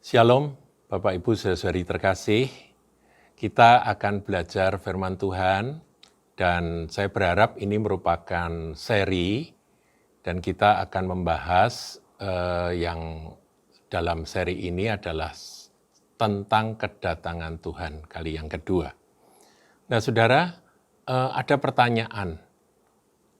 Shalom, Bapak Ibu Saudara-saudari terkasih. Kita akan belajar firman Tuhan dan saya berharap ini merupakan seri dan kita akan membahas yang dalam seri ini adalah tentang kedatangan Tuhan kali yang kedua. Nah, Saudara, ada pertanyaan,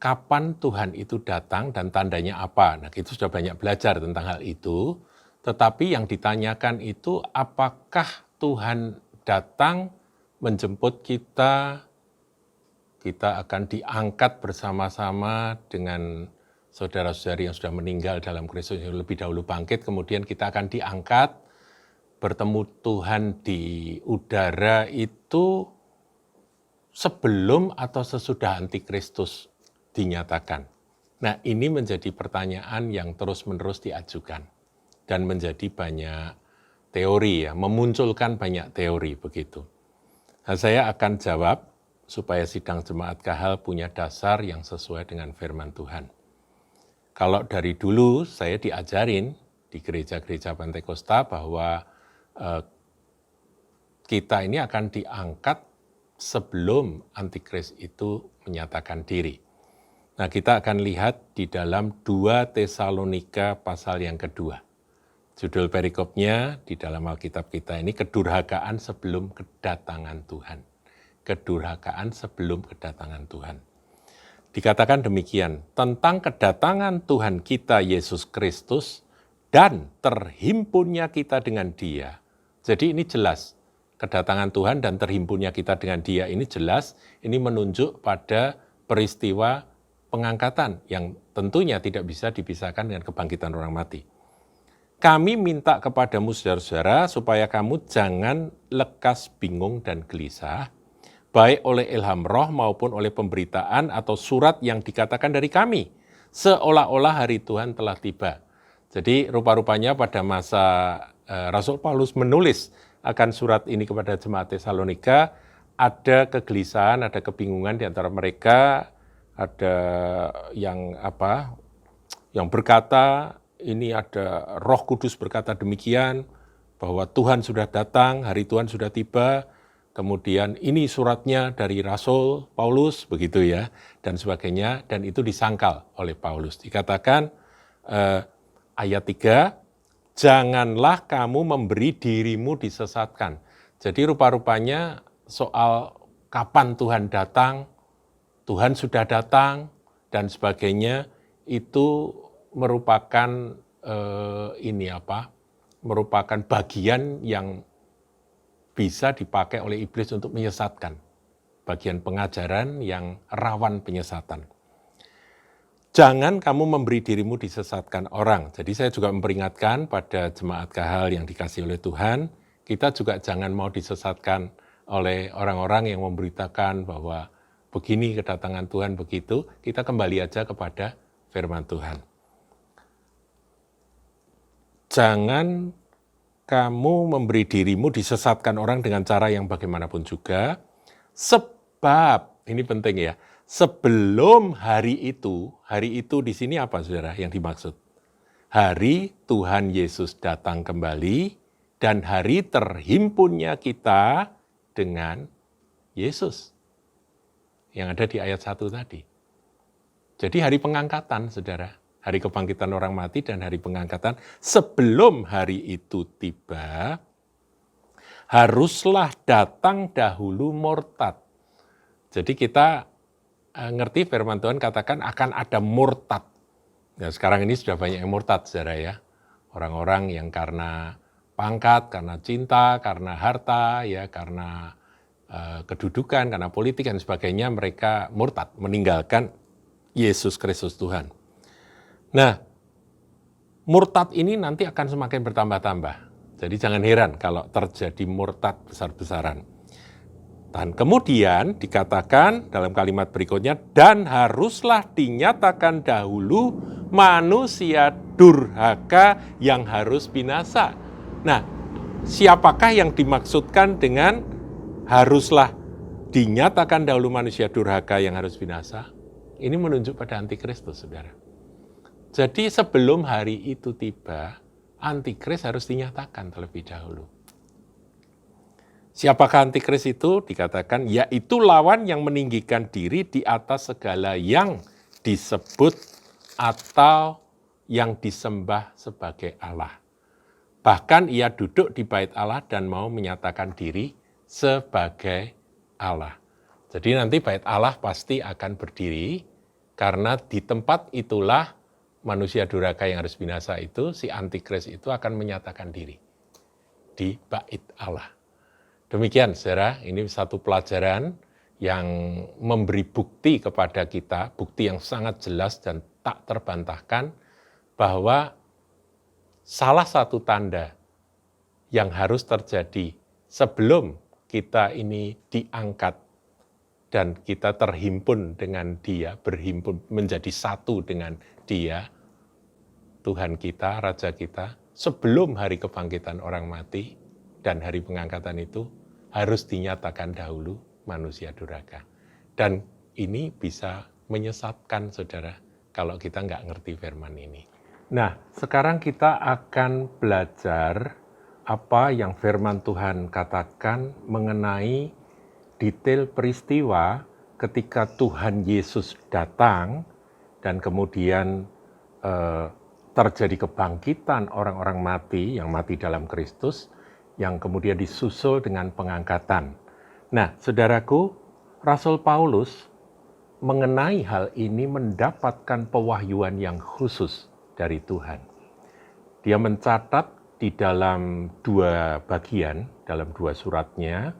kapan Tuhan itu datang dan tandanya apa? Nah, kita sudah banyak belajar tentang hal itu. Tetapi yang ditanyakan itu apakah Tuhan datang menjemput kita, kita akan diangkat bersama-sama dengan saudara-saudari yang sudah meninggal dalam Kristus yang lebih dahulu bangkit, kemudian kita akan diangkat, bertemu Tuhan di udara itu sebelum atau sesudah Antikristus dinyatakan. Nah, ini menjadi pertanyaan yang terus-menerus diajukan. Dan menjadi banyak teori, memunculkan banyak teori begitu. Nah, saya akan jawab supaya sidang jemaat Kahal punya dasar yang sesuai dengan firman Tuhan. Kalau dari dulu saya diajarin di gereja-gereja Pentakosta bahwa kita ini akan diangkat sebelum Antikris itu menyatakan diri. Nah, kita akan lihat di dalam 2 Tesalonika pasal yang kedua. Judul perikopnya di dalam Alkitab kita ini kedurhakaan sebelum kedatangan Tuhan. Kedurhakaan sebelum kedatangan Tuhan. Dikatakan demikian, tentang kedatangan Tuhan kita Yesus Kristus dan terhimpunnya kita dengan Dia. Jadi ini jelas, kedatangan Tuhan dan terhimpunnya kita dengan Dia ini jelas, ini menunjuk pada peristiwa pengangkatan yang tentunya tidak bisa dipisahkan dengan kebangkitan orang mati. Kami minta kepadamu saudara-saudara supaya kamu jangan lekas bingung dan gelisah, baik oleh ilham roh maupun oleh pemberitaan atau surat yang dikatakan dari kami, seolah-olah hari Tuhan telah tiba. Jadi rupa-rupanya pada masa Rasul Paulus menulis akan surat ini kepada jemaat Tesalonika, ada kegelisahan, ada kebingungan di antara mereka, ada yang berkata, ini ada Roh Kudus berkata demikian, bahwa Tuhan sudah datang, hari Tuhan sudah tiba, kemudian ini suratnya dari Rasul Paulus, begitu ya, dan sebagainya, dan itu disangkal oleh Paulus. Dikatakan ayat 3, janganlah kamu memberi dirimu disesatkan. Jadi rupa-rupanya soal kapan Tuhan datang, Tuhan sudah datang, dan sebagainya, itu merupakan merupakan bagian yang bisa dipakai oleh iblis untuk menyesatkan. Bagian pengajaran yang rawan penyesatan. Jangan kamu memberi dirimu disesatkan orang. Jadi saya juga memperingatkan pada jemaat Kahal yang dikasihi oleh Tuhan, kita juga jangan mau disesatkan oleh orang-orang yang memberitakan bahwa begini kedatangan Tuhan begitu, kita kembali aja kepada firman Tuhan. Jangan kamu memberi dirimu disesatkan orang dengan cara yang bagaimanapun juga, sebab, ini penting ya, sebelum hari itu di sini apa saudara yang dimaksud? Hari Tuhan Yesus datang kembali dan hari terhimpunnya kita dengan Yesus. Yang ada di ayat 1 tadi. Jadi hari pengangkatan saudara. Hari kebangkitan orang mati dan hari pengangkatan, sebelum hari itu tiba, haruslah datang dahulu murtad. Jadi kita ngerti firman Tuhan katakan akan ada murtad. Nah, sekarang ini sudah banyak yang murtad, saudara ya. Orang-orang yang karena pangkat, karena cinta, karena harta, ya, karena kedudukan, karena politik dan sebagainya, mereka murtad, meninggalkan Yesus Kristus Tuhan. Nah, murtad ini nanti akan semakin bertambah-tambah. Jadi jangan heran kalau terjadi murtad besar-besaran. Dan kemudian dikatakan dalam kalimat berikutnya, dan haruslah dinyatakan dahulu manusia durhaka yang harus binasa. Nah, siapakah yang dimaksudkan dengan haruslah dinyatakan dahulu manusia durhaka yang harus binasa? Ini menunjuk pada Antikristus, saudara. Jadi sebelum hari itu tiba, antikris harus dinyatakan terlebih dahulu. Siapakah antikris itu? Dikatakan yaitu lawan yang meninggikan diri di atas segala yang disebut atau yang disembah sebagai Allah. Bahkan ia duduk di bait Allah dan mau menyatakan diri sebagai Allah. Jadi nanti bait Allah pasti akan berdiri, karena di tempat itulah manusia durhaka yang harus binasa itu, si antikris itu akan menyatakan diri di bait Allah. Demikian, saudara, ini satu pelajaran yang memberi bukti kepada kita, bukti yang sangat jelas dan tak terbantahkan, bahwa salah satu tanda yang harus terjadi sebelum kita ini diangkat dan kita terhimpun dengan Dia, berhimpun menjadi satu dengan Dia, Tuhan kita, Raja kita, sebelum hari kebangkitan orang mati dan hari pengangkatan itu harus dinyatakan dahulu manusia durhaka. Dan ini bisa menyesatkan, saudara, kalau kita nggak ngerti firman ini. Nah, sekarang kita akan belajar apa yang firman Tuhan katakan mengenai detail peristiwa ketika Tuhan Yesus datang dan kemudian terjadi kebangkitan orang-orang mati yang mati dalam Kristus, yang kemudian disusul dengan pengangkatan. Nah, saudaraku, Rasul Paulus mengenai hal ini mendapatkan pewahyuan yang khusus dari Tuhan. Dia mencatat di dalam dua bagian, dalam dua suratnya.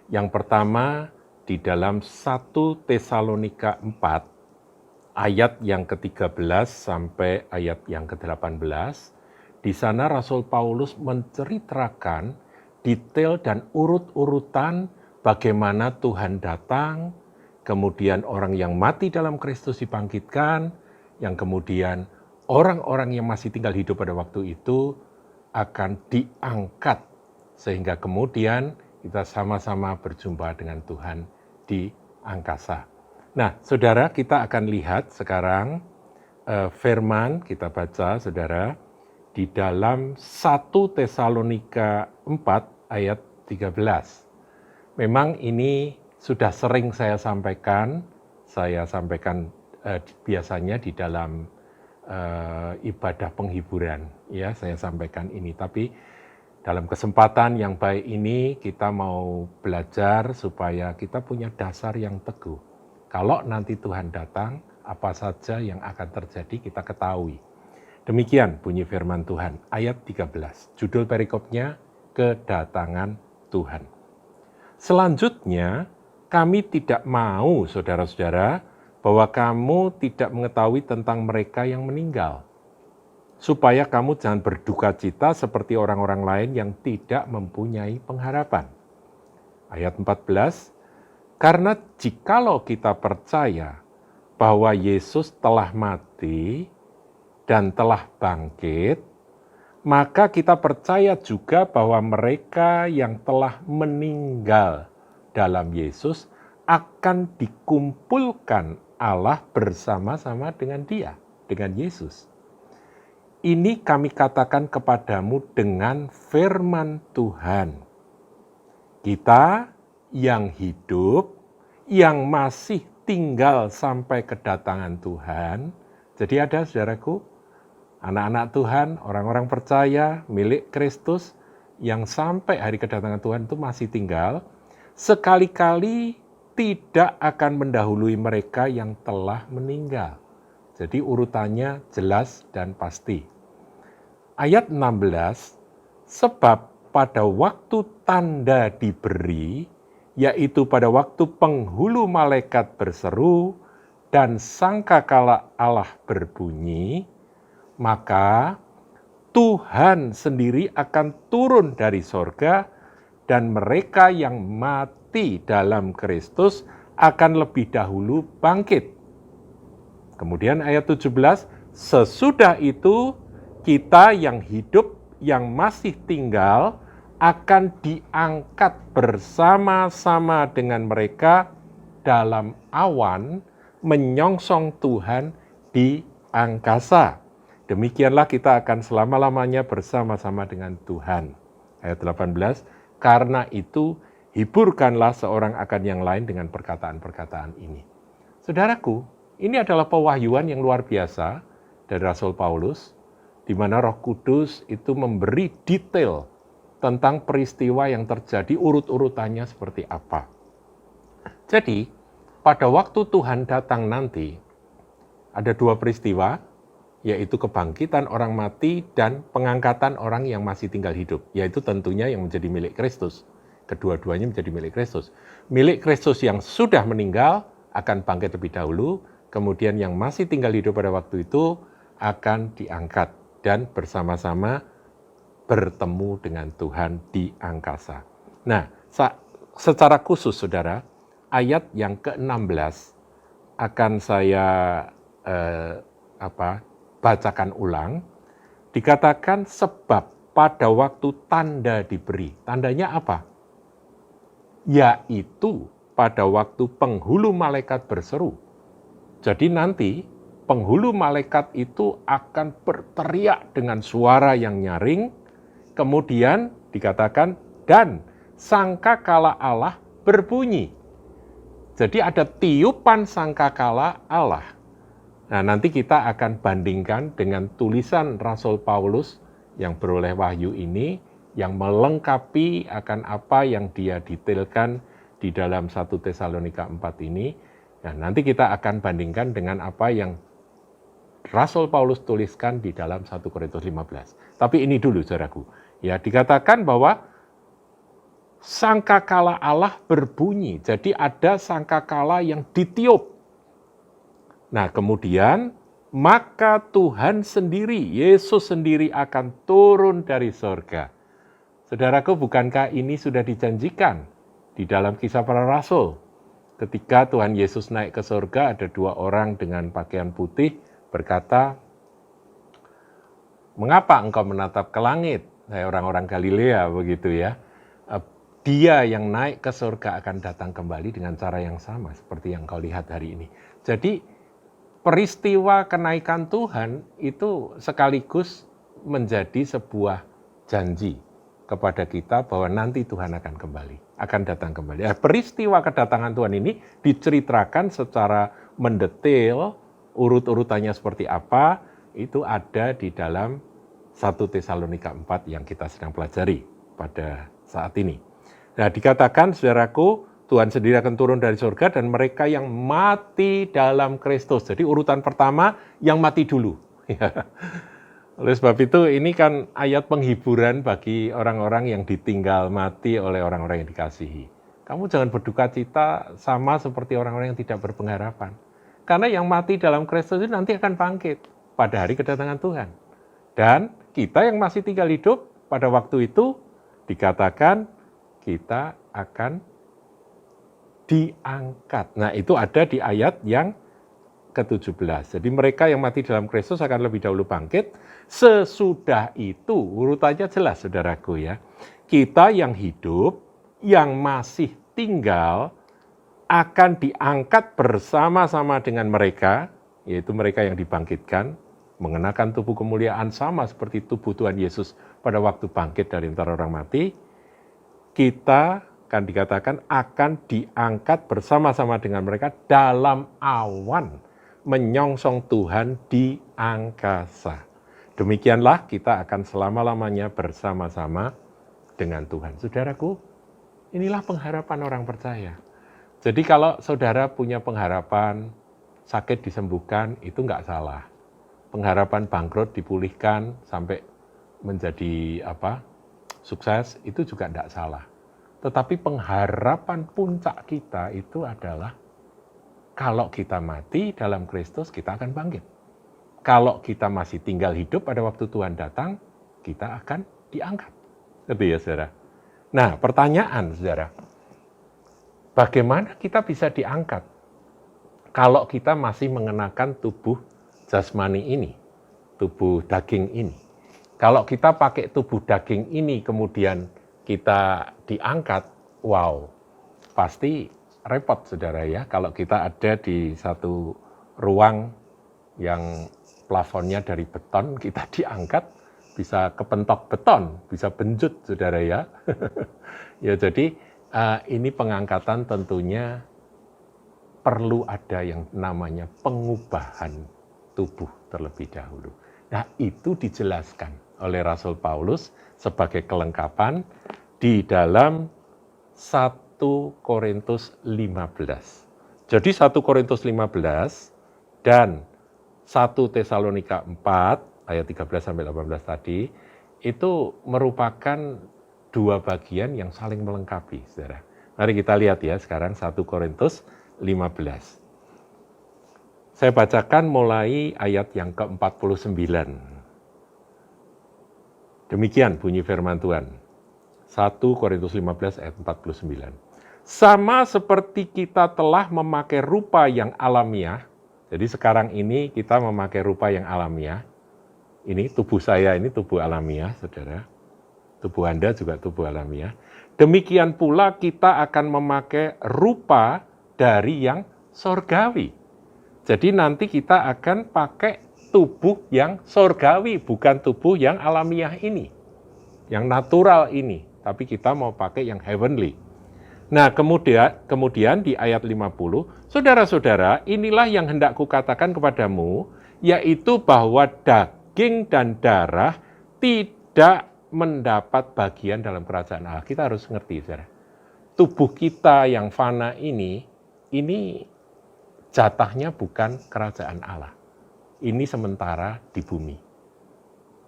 Yang pertama di dalam 1 Tesalonika 4, ayat yang ke-13 sampai ayat yang ke-18. Di sana Rasul Paulus menceritakan detail dan urut-urutan bagaimana Tuhan datang, kemudian orang yang mati dalam Kristus dibangkitkan, yang kemudian orang-orang yang masih tinggal hidup pada waktu itu akan diangkat, sehingga kemudian kita sama-sama berjumpa dengan Tuhan di angkasa. Nah, saudara, kita akan lihat sekarang firman, kita baca, saudara, di dalam 1 Tesalonika 4 ayat 13. Memang ini sudah sering saya sampaikan biasanya di dalam ibadah penghiburan, ya, saya sampaikan ini. Tapi dalam kesempatan yang baik ini kita mau belajar supaya kita punya dasar yang teguh. Kalau nanti Tuhan datang, apa saja yang akan terjadi kita ketahui. Demikian bunyi firman Tuhan, ayat 13. Judul perikopnya, Kedatangan Tuhan. Selanjutnya, kami tidak mau, saudara-saudara, bahwa kamu tidak mengetahui tentang mereka yang meninggal, supaya kamu jangan berduka cita seperti orang-orang lain yang tidak mempunyai pengharapan. Ayat 14, karena jikalau kita percaya bahwa Yesus telah mati dan telah bangkit, maka kita percaya juga bahwa mereka yang telah meninggal dalam Yesus akan dikumpulkan Allah bersama-sama dengan Dia, dengan Yesus. Ini kami katakan kepadamu dengan firman Tuhan. Kita yang hidup, yang masih tinggal sampai kedatangan Tuhan. Jadi ada, saudaraku, anak-anak Tuhan, orang-orang percaya, milik Kristus, yang sampai hari kedatangan Tuhan itu masih tinggal, sekali-kali tidak akan mendahului mereka yang telah meninggal. Jadi urutannya jelas dan pasti. Ayat 16, sebab pada waktu tanda diberi, yaitu pada waktu penghulu malaikat berseru dan sangkakala Allah berbunyi, maka Tuhan sendiri akan turun dari sorga dan mereka yang mati dalam Kristus akan lebih dahulu bangkit. Kemudian ayat 17, sesudah itu kita yang hidup, yang masih tinggal, akan diangkat bersama-sama dengan mereka dalam awan menyongsong Tuhan di angkasa. Demikianlah kita akan selama-lamanya bersama-sama dengan Tuhan. Ayat 18, karena itu hiburkanlah seorang akan yang lain dengan perkataan-perkataan ini. Saudaraku, ini adalah pewahyuan yang luar biasa dari Rasul Paulus, di mana Roh Kudus itu memberi detail tentang peristiwa yang terjadi, urut-urutannya seperti apa. Jadi, pada waktu Tuhan datang nanti, ada dua peristiwa, yaitu kebangkitan orang mati dan pengangkatan orang yang masih tinggal hidup, yaitu tentunya yang menjadi milik Kristus. Kedua-duanya menjadi milik Kristus. Milik Kristus yang sudah meninggal akan bangkit lebih dahulu, kemudian yang masih tinggal hidup pada waktu itu akan diangkat dan bersama-sama bertemu dengan Tuhan di angkasa. Nah, secara khusus saudara, ayat yang ke-16 akan saya bacakan ulang. Dikatakan sebab pada waktu tanda diberi. Tandanya apa? Yaitu pada waktu penghulu malaikat berseru. Jadi nanti penghulu malaikat itu akan berteriak dengan suara yang nyaring, kemudian dikatakan dan sangkakala Allah berbunyi. Jadi ada tiupan sangkakala Allah. Nah, nanti kita akan bandingkan dengan tulisan Rasul Paulus yang beroleh wahyu ini, yang melengkapi akan apa yang dia detailkan di dalam 1 Tesalonika 4 ini. Nah, nanti kita akan bandingkan dengan apa yang Rasul Paulus tuliskan di dalam 1 Korintus 15. Tapi ini dulu, saudaraku. Ya, dikatakan bahwa sangkakala Allah berbunyi. Jadi ada sangkakala yang ditiup. Nah, kemudian maka Tuhan sendiri, Yesus sendiri akan turun dari surga. Saudaraku, bukankah ini sudah dijanjikan di dalam Kisah Para Rasul? Ketika Tuhan Yesus naik ke surga, ada dua orang dengan pakaian putih berkata, "Mengapa engkau menatap ke langit?" Orang-orang Galilea begitu ya. Dia yang naik ke surga akan datang kembali dengan cara yang sama seperti yang kau lihat hari ini. Jadi peristiwa kenaikan Tuhan itu sekaligus menjadi sebuah janji kepada kita bahwa nanti Tuhan akan kembali, akan datang kembali. Peristiwa kedatangan Tuhan ini diceritakan secara mendetail, urut-urutannya seperti apa, itu ada di dalam 1 Tesalonika 4 yang kita sedang pelajari pada saat ini. Nah, dikatakan, saudaraku, Tuhan sendiri akan turun dari surga dan mereka yang mati dalam Kristus. Jadi urutan pertama yang mati dulu. Oleh sebab itu ini kan ayat penghiburan bagi orang-orang yang ditinggal mati oleh orang-orang yang dikasihi. Kamu jangan berduka cita sama seperti orang-orang yang tidak berpengharapan. Karena yang mati dalam Kristus itu nanti akan bangkit pada hari kedatangan Tuhan. Dan kita yang masih tinggal hidup pada waktu itu dikatakan kita akan diangkat. Nah, itu ada di ayat yang ke-17. Jadi mereka yang mati dalam Kristus akan lebih dahulu bangkit. Sesudah itu, urutannya jelas, saudaraku ya. Kita yang hidup, yang masih tinggal, akan diangkat bersama-sama dengan mereka, yaitu mereka yang dibangkitkan, mengenakan tubuh kemuliaan sama seperti tubuh Tuhan Yesus pada waktu bangkit dari antara orang mati. Kita akan dikatakan akan diangkat bersama-sama dengan mereka dalam awan menyongsong Tuhan di angkasa. Demikianlah kita akan selama-lamanya bersama-sama dengan Tuhan. Saudaraku, inilah pengharapan orang percaya. Jadi kalau saudara punya pengharapan sakit disembuhkan, itu nggak salah. Pengharapan bangkrut dipulihkan sampai menjadi sukses, itu juga nggak salah. Tetapi pengharapan puncak kita itu adalah kalau kita mati dalam Kristus, kita akan bangkit. Kalau kita masih tinggal hidup pada waktu Tuhan datang, kita akan diangkat. Gitu ya, saudara. Nah, pertanyaan, saudara. Bagaimana kita bisa diangkat kalau kita masih mengenakan tubuh jasmani ini, tubuh daging ini? Kalau kita pakai tubuh daging ini kemudian kita diangkat, wow, pasti repot, saudara ya. Kalau kita ada di satu ruang yang plafonnya dari beton, kita diangkat, bisa kepentok beton, bisa benjut, saudara ya. Ya, jadi ini pengangkatan tentunya perlu ada yang namanya pengubahan tubuh terlebih dahulu. Nah, itu dijelaskan oleh Rasul Paulus sebagai kelengkapan di dalam 1 Korintus 15. Jadi 1 Korintus 15 dan 1 Tesalonika 4 ayat 13-18 tadi itu merupakan dua bagian yang saling melengkapi, saudara. Mari kita lihat ya sekarang 1 Korintus 15. Saya bacakan mulai ayat yang ke-49. Demikian bunyi firman Tuhan. 1 Korintus 15 ayat 49. Sama seperti kita telah memakai rupa yang alamiah, jadi sekarang ini kita memakai rupa yang alamiah, ini tubuh saya, ini tubuh alamiah, saudara. Tubuh Anda juga tubuh alamiah. Demikian pula kita akan memakai rupa dari yang sorgawi. Jadi nanti kita akan pakai tubuh yang sorgawi, bukan tubuh yang alamiah ini, yang natural ini, tapi kita mau pakai yang heavenly. Nah, kemudian di ayat 50, saudara-saudara, inilah yang hendak kukatakan kepadamu, yaitu bahwa daging dan darah tidak mendapat bagian dalam kerajaan Allah. Kita harus ngerti, saudara. Tubuh kita yang fana ini jatahnya bukan kerajaan Allah. Ini sementara di bumi.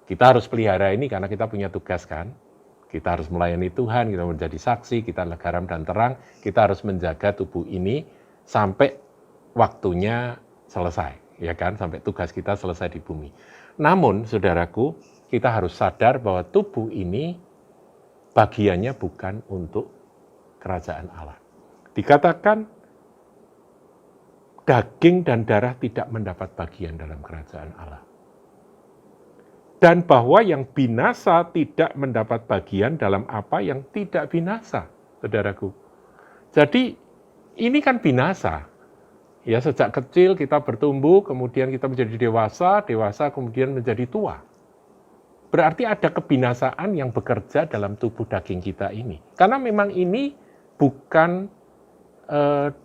Kita harus pelihara ini karena kita punya tugas kan. Kita harus melayani Tuhan, kita menjadi saksi, kita adalah garam dan terang. Kita harus menjaga tubuh ini sampai waktunya selesai, ya kan? Sampai tugas kita selesai di bumi. Namun, saudaraku, kita harus sadar bahwa tubuh ini bagiannya bukan untuk kerajaan Allah. Dikatakan daging dan darah tidak mendapat bagian dalam kerajaan Allah. Dan bahwa yang binasa tidak mendapat bagian dalam apa yang tidak binasa, saudaraku. Jadi ini kan binasa. Ya, sejak kecil kita bertumbuh, kemudian kita menjadi dewasa kemudian menjadi tua. Berarti ada kebinasaan yang bekerja dalam tubuh daging kita ini. Karena memang ini bukan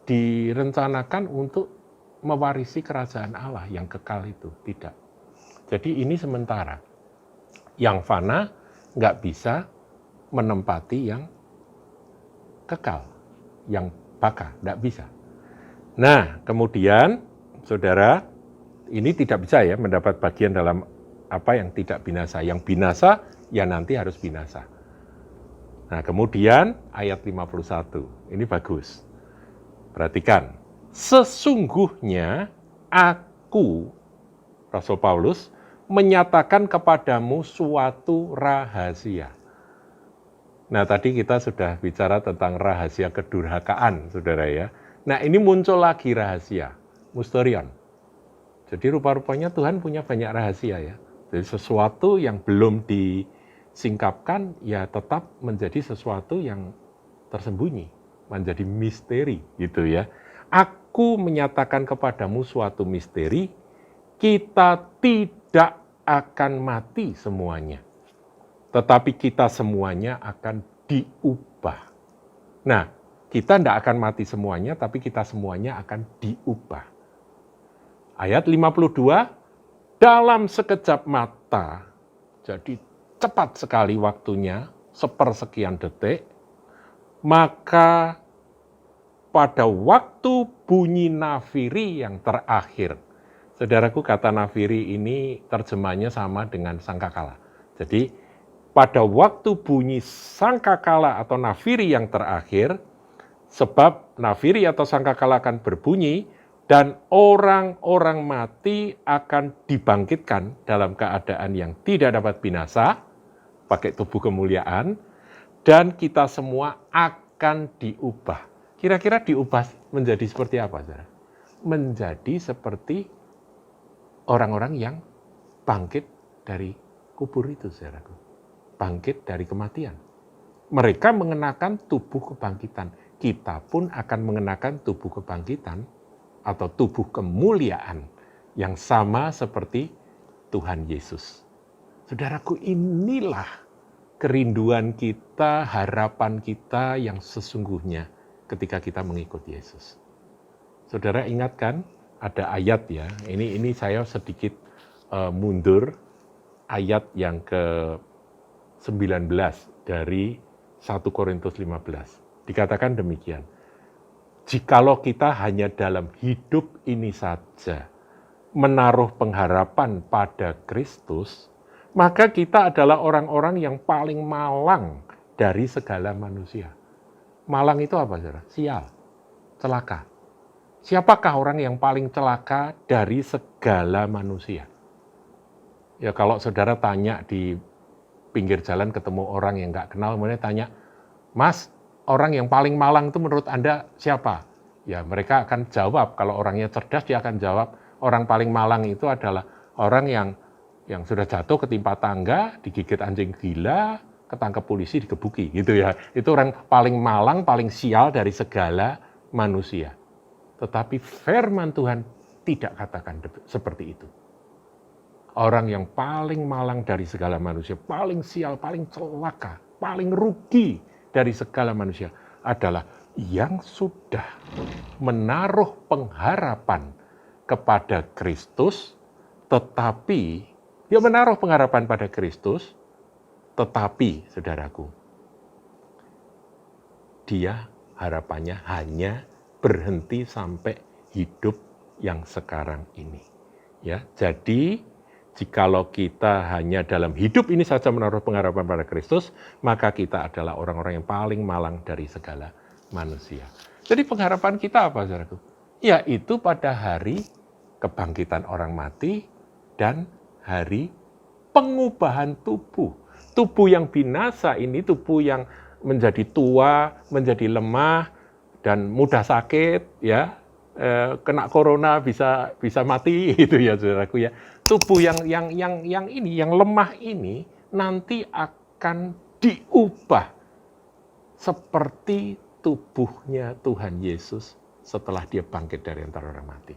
direncanakan untuk mewarisi kerajaan Allah yang kekal itu, tidak. Jadi ini sementara. Yang fana nggak bisa menempati yang kekal, yang baka, nggak bisa. Nah, kemudian, saudara, ini tidak bisa ya mendapat bagian dalam apa yang tidak binasa. Yang binasa, ya nanti harus binasa. Nah, kemudian ayat 51, ini bagus. Perhatikan, sesungguhnya aku, Rasul Paulus, menyatakan kepadamu suatu rahasia. Nah, tadi kita sudah bicara tentang rahasia kedurhakaan, saudara ya. Nah, ini muncul lagi rahasia, mysterion. Jadi rupa-rupanya Tuhan punya banyak rahasia ya. Jadi sesuatu yang belum disingkapkan, ya tetap menjadi sesuatu yang tersembunyi, menjadi misteri gitu ya. Aku menyatakan kepadamu suatu misteri, kita tidak akan mati semuanya, tetapi kita semuanya akan diubah. Nah, kita tidak akan mati semuanya, tapi kita semuanya akan diubah. Ayat 52, dalam sekejap mata, jadi cepat sekali waktunya, sepersekian detik, maka pada waktu bunyi nafiri yang terakhir. Saudaraku, kata nafiri ini terjemahnya sama dengan sangkakala. Jadi, pada waktu bunyi sangkakala atau nafiri yang terakhir, sebab nafiri atau sangkakala akan berbunyi, dan orang-orang mati akan dibangkitkan dalam keadaan yang tidak dapat binasa, pakai tubuh kemuliaan, dan kita semua akan diubah. Kira-kira diubah menjadi seperti apa, saudara? Menjadi seperti orang-orang yang bangkit dari kubur itu, saudaraku. Bangkit dari kematian. Mereka mengenakan tubuh kebangkitan. Kita pun akan mengenakan tubuh kebangkitan atau tubuh kemuliaan yang sama seperti Tuhan Yesus. Saudaraku, inilah kerinduan kita, harapan kita yang sesungguhnya ketika kita mengikut Yesus. Saudara ingat kan, ada ayat ya, ini saya sedikit mundur, ayat yang ke-19 dari 1 Korintus 15. Dikatakan demikian, jikalau kita hanya dalam hidup ini saja menaruh pengharapan pada Kristus, maka kita adalah orang-orang yang paling malang dari segala manusia. Malang itu apa, saudara? Sial, celaka. Siapakah orang yang paling celaka dari segala manusia? Ya kalau saudara tanya di pinggir jalan ketemu orang yang nggak kenal, kemudian tanya, Mas, orang yang paling malang itu menurut Anda siapa? Ya mereka akan jawab, kalau orangnya cerdas dia akan jawab, orang paling malang itu adalah orang yang sudah jatuh ketimpa tangga, digigit anjing gila, ketangkep polisi, digebuki gitu ya. Itu orang paling malang, paling sial dari segala manusia. Tetapi firman Tuhan tidak katakan seperti itu. Orang yang paling malang dari segala manusia, paling sial, paling celaka, paling rugi dari segala manusia adalah yang sudah menaruh pengharapan kepada Kristus, tetapi dia menaruh pengharapan pada Kristus, tetapi saudaraku, dia harapannya hanya berhenti sampai hidup yang sekarang ini. Ya, jadi jikalau kita hanya dalam hidup ini saja menaruh pengharapan pada Kristus, maka kita adalah orang-orang yang paling malang dari segala manusia. Jadi pengharapan kita apa, saudaraku? Yaitu pada hari kebangkitan orang mati dan hari pengubahan tubuh. Tubuh yang binasa ini, tubuh yang menjadi tua, menjadi lemah, dan mudah sakit, ya, kena corona bisa mati, itu ya, saudaraku ya. Tubuh yang ini, yang lemah ini nanti akan diubah seperti tubuhnya Tuhan Yesus setelah dia bangkit dari antara orang mati.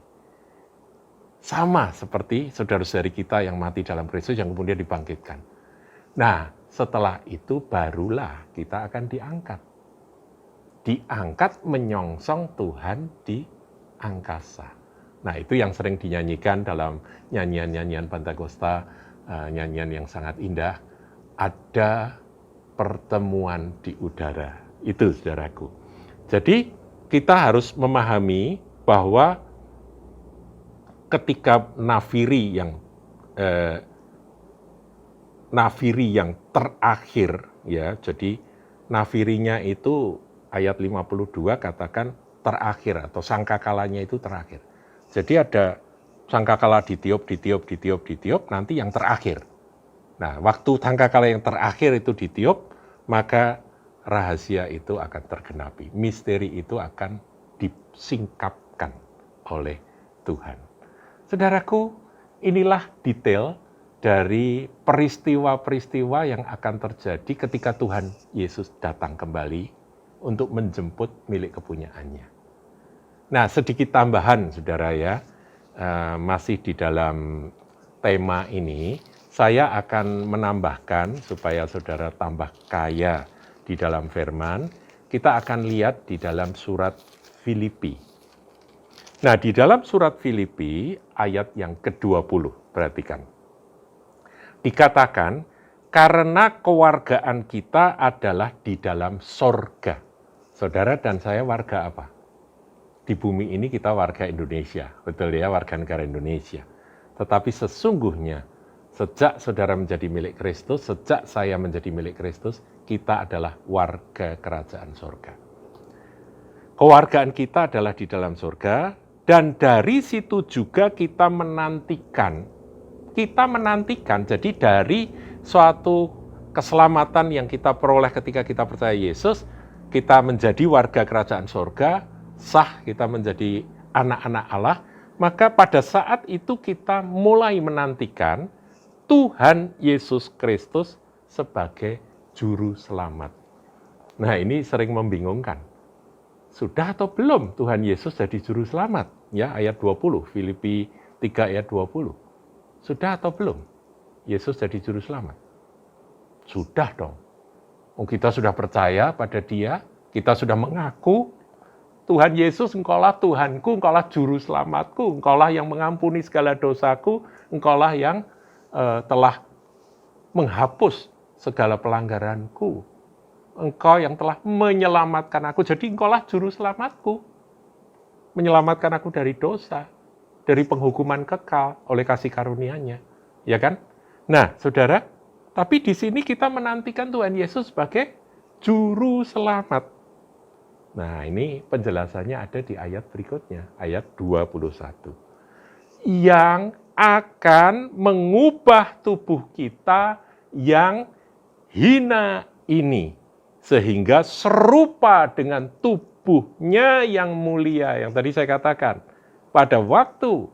Sama seperti saudara-saudari kita yang mati dalam Kristus yang kemudian dibangkitkan. Nah, setelah itu barulah kita akan diangkat. Diangkat menyongsong Tuhan di angkasa. Nah, itu yang sering dinyanyikan dalam nyanyian-nyanyian Pentakosta, nyanyian yang sangat indah. Ada pertemuan di udara. Itu, saudaraku. Jadi, kita harus memahami bahwa ketika nafiri yang terakhir, ya, jadi nafirinya itu ayat 52 katakan terakhir atau sangkakalanya itu terakhir. Jadi ada sangkakala ditiup, nanti yang terakhir. Nah, waktu sangkakala yang terakhir itu ditiup, maka rahasia itu akan tergenapi. Misteri itu akan disingkapkan oleh Tuhan. Saudaraku, inilah detail dari peristiwa-peristiwa yang akan terjadi ketika Tuhan Yesus datang kembali untuk menjemput milik kepunyaannya. Nah, sedikit tambahan, saudara ya, masih di dalam tema ini, saya akan menambahkan supaya saudara tambah kaya di dalam firman, kita akan lihat di dalam surat Filipi. Nah, di dalam surat Filipi ayat yang ke-20, perhatikan. Dikatakan, karena kewargaan kita adalah di dalam sorga. Saudara dan saya warga apa? Di bumi ini kita warga Indonesia, betul ya, warga negara Indonesia. Tetapi sesungguhnya, sejak saudara menjadi milik Kristus, sejak saya menjadi milik Kristus, kita adalah warga kerajaan surga. Kewargaan kita adalah di dalam surga, dan dari situ juga kita menantikan, jadi dari suatu keselamatan yang kita peroleh ketika kita percaya Yesus, kita menjadi warga kerajaan surga, sah kita menjadi anak-anak Allah, maka pada saat itu kita mulai menantikan Tuhan Yesus Kristus sebagai juru selamat. Nah, ini sering membingungkan. Sudah atau belum Tuhan Yesus jadi juru selamat? Ya, ayat 20, Filipi 3 ayat 20. Sudah atau belum Yesus jadi juru selamat? Sudah dong. Kita sudah percaya pada Dia, kita sudah mengaku, Tuhan Yesus, Engkaulah Tuhanku, Engkaulah juru selamatku, Engkaulah yang mengampuni segala dosaku, Engkaulah yang telah menghapus segala pelanggaranku. Engkau yang telah menyelamatkan aku, jadi Engkaulah juru selamatku. Menyelamatkan aku dari dosa, dari penghukuman kekal oleh kasih karunia-Nya. Ya kan? Nah, saudara, tapi di sini kita menantikan Tuhan Yesus sebagai juru selamat. Nah, ini penjelasannya ada di ayat berikutnya, ayat 21. Yang akan mengubah tubuh kita yang hina ini, sehingga serupa dengan tubuhnya yang mulia. Yang tadi saya katakan, pada waktu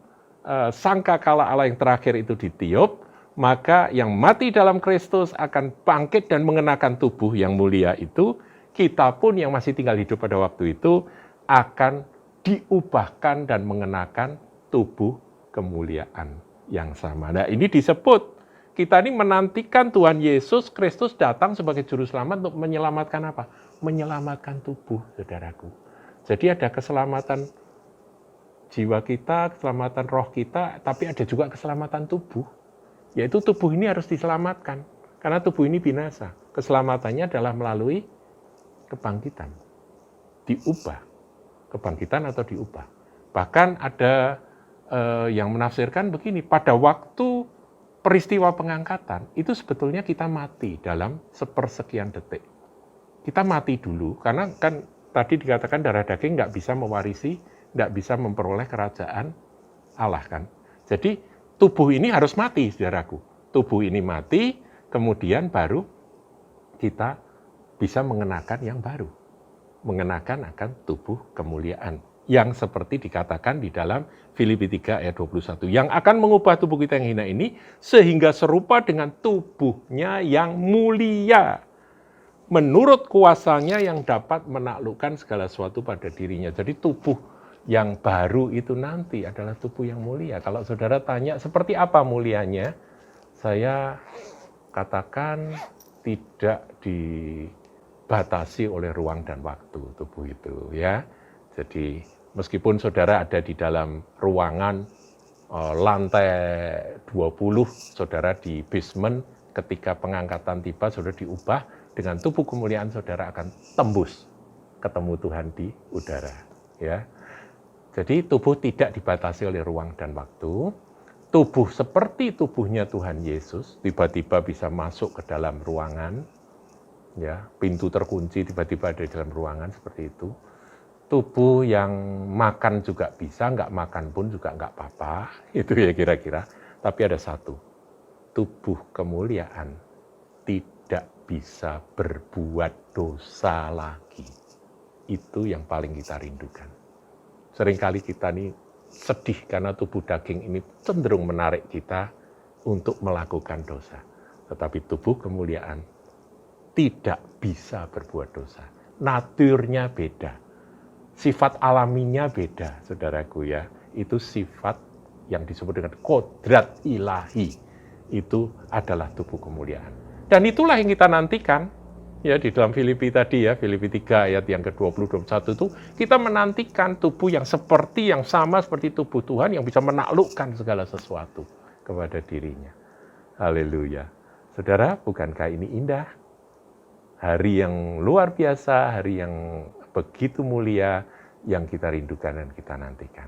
sangkakala Allah yang terakhir itu ditiup, maka yang mati dalam Kristus akan bangkit dan mengenakan tubuh yang mulia itu. Kita pun yang masih tinggal hidup pada waktu itu akan diubahkan dan mengenakan tubuh kemuliaan yang sama. Nah, ini disebut kita ini menantikan Tuhan Yesus Kristus datang sebagai juru selamat untuk menyelamatkan apa? Menyelamatkan tubuh, saudaraku. Jadi ada keselamatan jiwa kita, keselamatan roh kita, tapi ada juga keselamatan tubuh. Yaitu tubuh ini harus diselamatkan, karena tubuh ini binasa. Keselamatannya adalah melalui kebangkitan. Diubah. Kebangkitan atau diubah. Bahkan ada yang menafsirkan begini, pada waktu peristiwa pengangkatan, itu sebetulnya kita mati dalam sepersekian detik. Kita mati dulu, karena kan tadi dikatakan darah daging nggak bisa mewarisi, nggak bisa memperoleh kerajaan Allah kan. Jadi tubuh ini harus mati, saudaraku. Tubuh ini mati, kemudian baru kita bisa mengenakan yang baru. Mengenakan akan tubuh kemuliaan. Yang seperti dikatakan di dalam Filipi 3 ayat 21. Yang akan mengubah tubuh kita yang hina ini, sehingga serupa dengan tubuhnya yang mulia. Menurut kuasanya yang dapat menaklukkan segala sesuatu pada dirinya. Jadi tubuh yang baru itu nanti adalah tubuh yang mulia. Kalau saudara tanya seperti apa mulianya, saya katakan tidak dibatasi oleh ruang dan waktu tubuh itu, ya. Jadi meskipun saudara ada di dalam ruangan lantai 20, saudara di basement, ketika pengangkatan tiba, saudara diubah dengan tubuh kemuliaan, saudara akan tembus ketemu Tuhan di udara, ya. Jadi tubuh tidak dibatasi oleh ruang dan waktu. Tubuh seperti tubuhnya Tuhan Yesus, tiba-tiba bisa masuk ke dalam ruangan, ya, pintu terkunci, tiba-tiba ada di dalam ruangan seperti itu. Tubuh yang makan juga bisa, nggak makan pun juga nggak apa-apa, itu ya kira-kira. Tapi ada satu, tubuh kemuliaan tidak bisa berbuat dosa lagi. Itu yang paling kita rindukan. Seringkali kita nih sedih karena tubuh daging ini cenderung menarik kita untuk melakukan dosa. Tetapi tubuh kemuliaan tidak bisa berbuat dosa. Naturnya beda. Sifat alaminya beda, saudaraku ya. Itu sifat yang disebut dengan kodrat ilahi. Itu adalah tubuh kemuliaan. Dan itulah yang kita nantikan. Ya, di dalam Filipi tadi ya, Filipi 3 ayat yang ke-20-21 itu, kita menantikan tubuh yang seperti, yang sama seperti tubuh Tuhan, yang bisa menaklukkan segala sesuatu kepada dirinya. Haleluya. Saudara, bukankah ini indah? Hari yang luar biasa, hari yang begitu mulia, yang kita rindukan dan kita nantikan.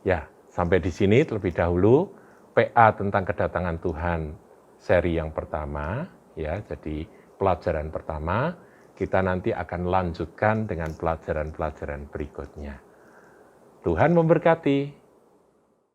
Ya, sampai di sini terlebih dahulu, PA tentang kedatangan Tuhan, seri yang pertama, ya, jadi pelajaran pertama, kita nanti akan lanjutkan dengan pelajaran-pelajaran berikutnya. Tuhan memberkati.